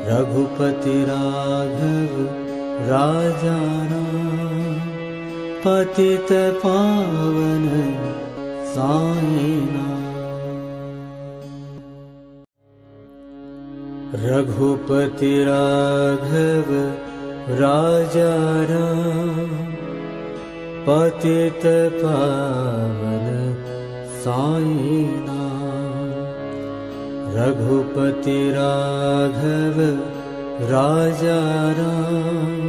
रघुपति राघव राजा राम, पतित पावन साई नाम। रघुपति राघव राजा राम, पतित पावन साई नाम। रघुपति राघव राजा राम,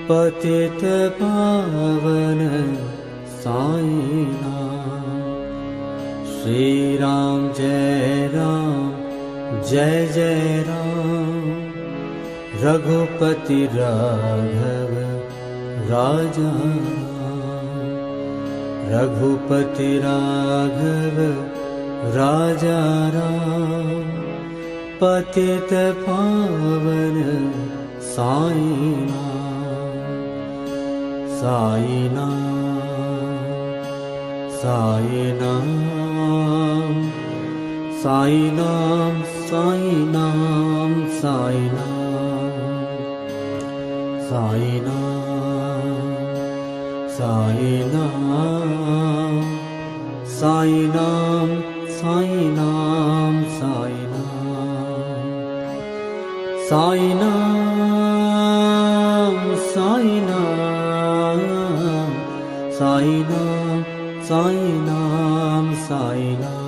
पतित पावन साई नाम। श्री राम जय जय राम, रघुपति राघव राजा राम। रघुपति राघव राजा राम, पतित पावन साई नाम। साई नाम, साई नाम, साई नाम, साई नाम, साई नाम, साई नाम, साई नाम, साई नाम, साई नाम, साई नाम, साई नाम, साई नाम, साई नाम, साई नाम, साई नाम।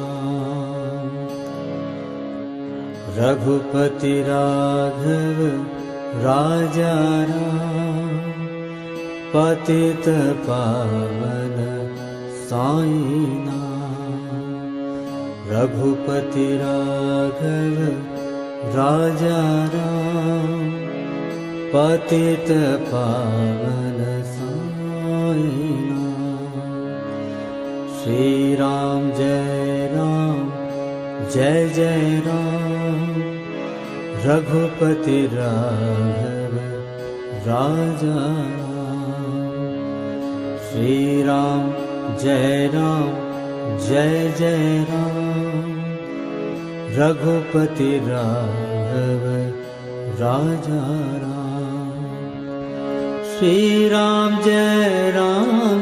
रघुपति राघव राजा राम, पतित पावन साई नाम। रघुपति राघव राजा राम, पतित पावन साई नाम। श्री राम जय जय राम, रघुपति राघव राजा राम। श्री राम जय जय राम, रघुपति राघव राजा राम। श्री राम जय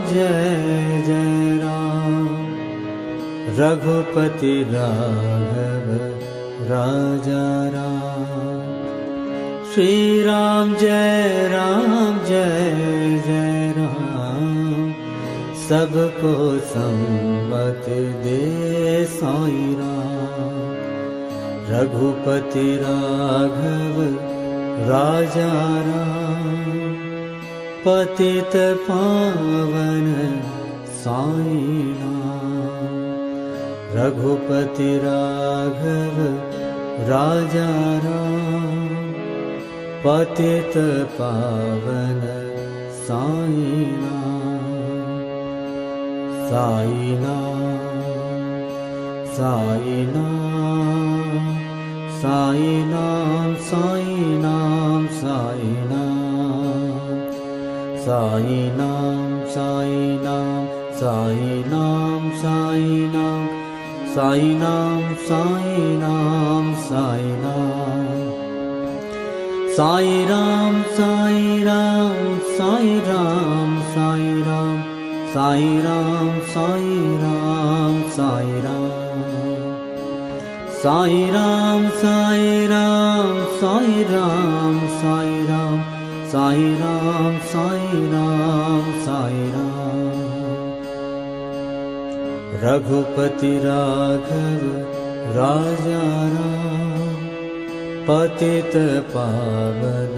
जय राम, रघुपति राघव राजा राम। श्री राम जय जय राम, सबको सम्मति दे साई राम। रघुपति राघव राजा राम, पतित पावन साई नाम। रघुपति राघव राजा राम, पतित पावन साई नाम। साई नाम, साई नाम, साई नाम, साई नाम, साई नाम, साई नाम, साई नाम, साई नाम, साई नाम, साई नाम, साई नाम, साई नाम। साई राम, साई राम, साई राम, साई राम, साई राम, साई राम, साई राम। साई राम, साई राम, साई राम, साई राम, साई राम, साई राम, साई राम। रघुपति राघव राजा राम, पतित पावन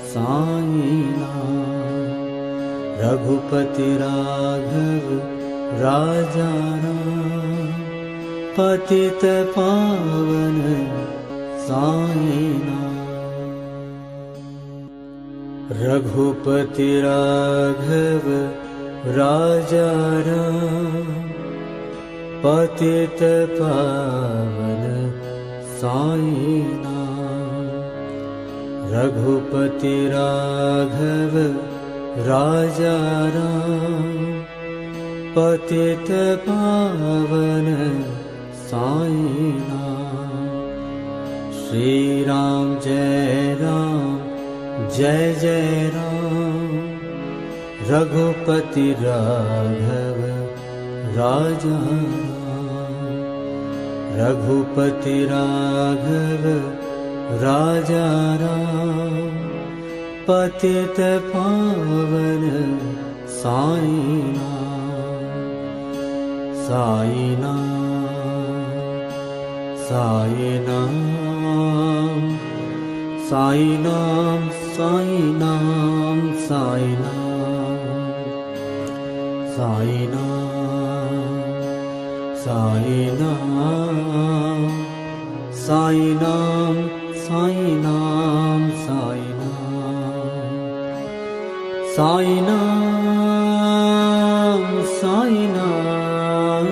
साई नाम। रघुपति राघव राजा राम, पतित पावन साई नाम। रघुपति राघव राजा राम, पतित पावन साई नाम। रघुपति राघव राजा राम, पतित पावन साई नाम। श्री राम जय जय राम। रघुपति राघव राजा राम। रघुपति राघव राजा राम। पतित पावन साई नाम। साई नाम साई नाम साई नाम साई नाम साई नाम साई नाम साई नाम साई नाम साई नाम साई नाम साई नाम साई नाम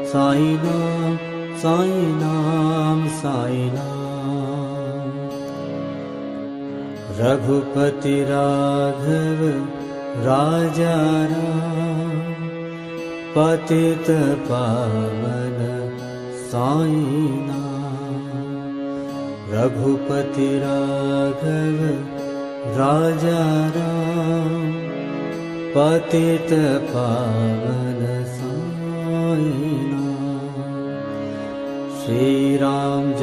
साई नाम साई नाम साई नाम। रघुपति राघव राजा राम। पतित पावन साई नाम। रघुपति राघव राजा राम। पतित पावन साई नाम। श्री राम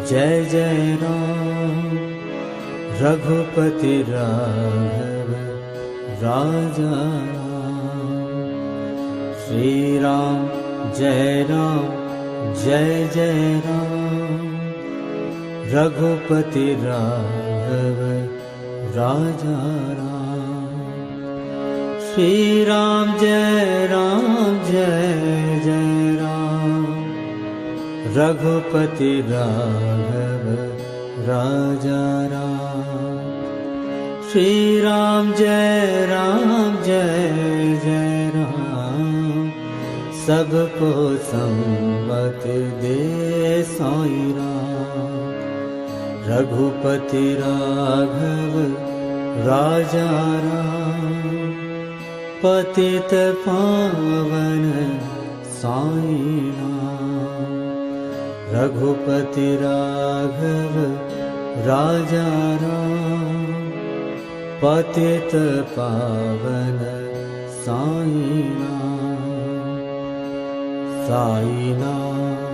जय जय राम। रघुपति राघव राजा राम। श्री राम जय जय राम। रघुपति राघव राजा राम। श्री राम जय जय राम। रघुपति राघव राजा राम। श्री राम जय जय राम। सबको सम्मति दे साई राम। रघुपति राघव राजा राम। पतित पावन साई नाम। रघुपति राघव राजा राम। पतित पावन साई नाम। साई नाम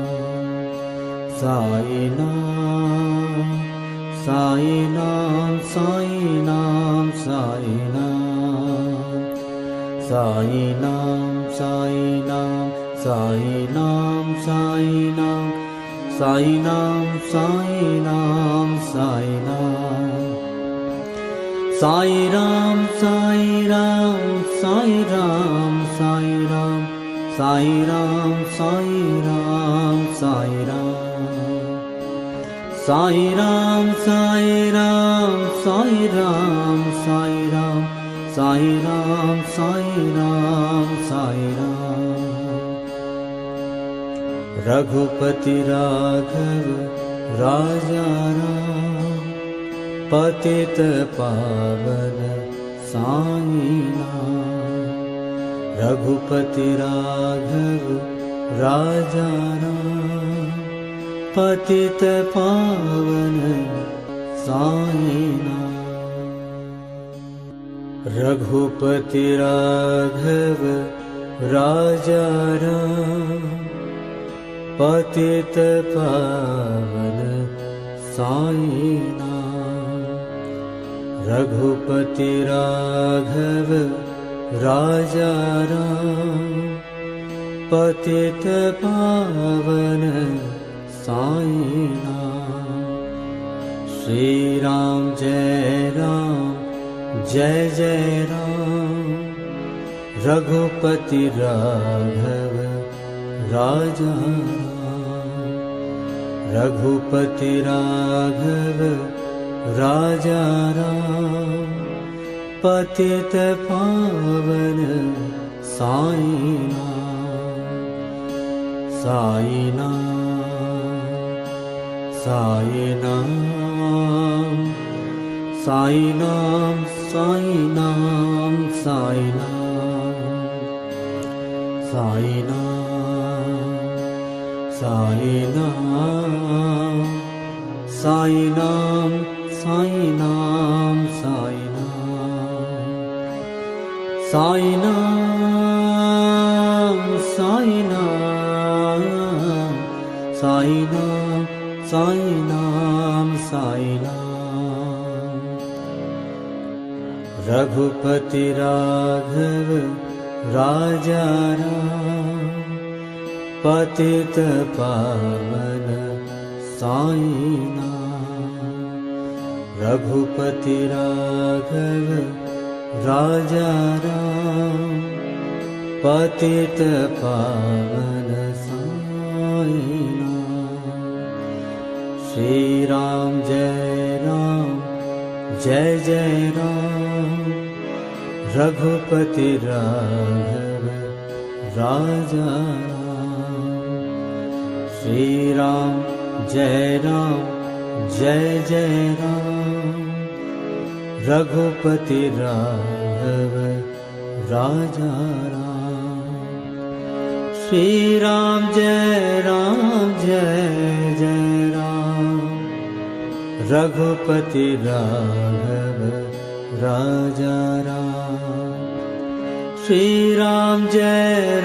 साई नाम साई नाम साई नाम साई नाम साई नाम साई नाम साई नाम साई नाम साई नाम साई नाम साई नाम साई राम साई राम साई राम साई राम साई राम साई राम साई राम साई राम साई राम साई राम साई राम साई राम साई राम साई राम। रघुपति राघव राजा राम। पतित पावन साई नाम। रघुपति राघव राजा राम। पतित पावन साई नाम। रघुपति राघव राजा राम। पतित पावन साई नाम। रघुपति राघव राजा राम। पतित पावन साई नाम। श्री राम जय जय राम। रघुपति राघव राजा राम। रघुपति राघव राजा राम। पतित पावन साई नाम। साई नाम साई नाम साई नाम साई नाम साई नाम साई नाम साई नाम साई नाम साई नाम साई नाम साई नाम साई नाम साई नाम साई नाम साई नाम रघुपति राघव राजा राम पतित पावन साई नाम रघुपति राघव राजा राम पतित पावन साई नाम श्री राम जय जय राम रघुपति राघव राजा राम श्री राम जय राम रघुपति राघव राजा राम श्री राम जय राम रघुपति राघव राजा राम श्री राम जय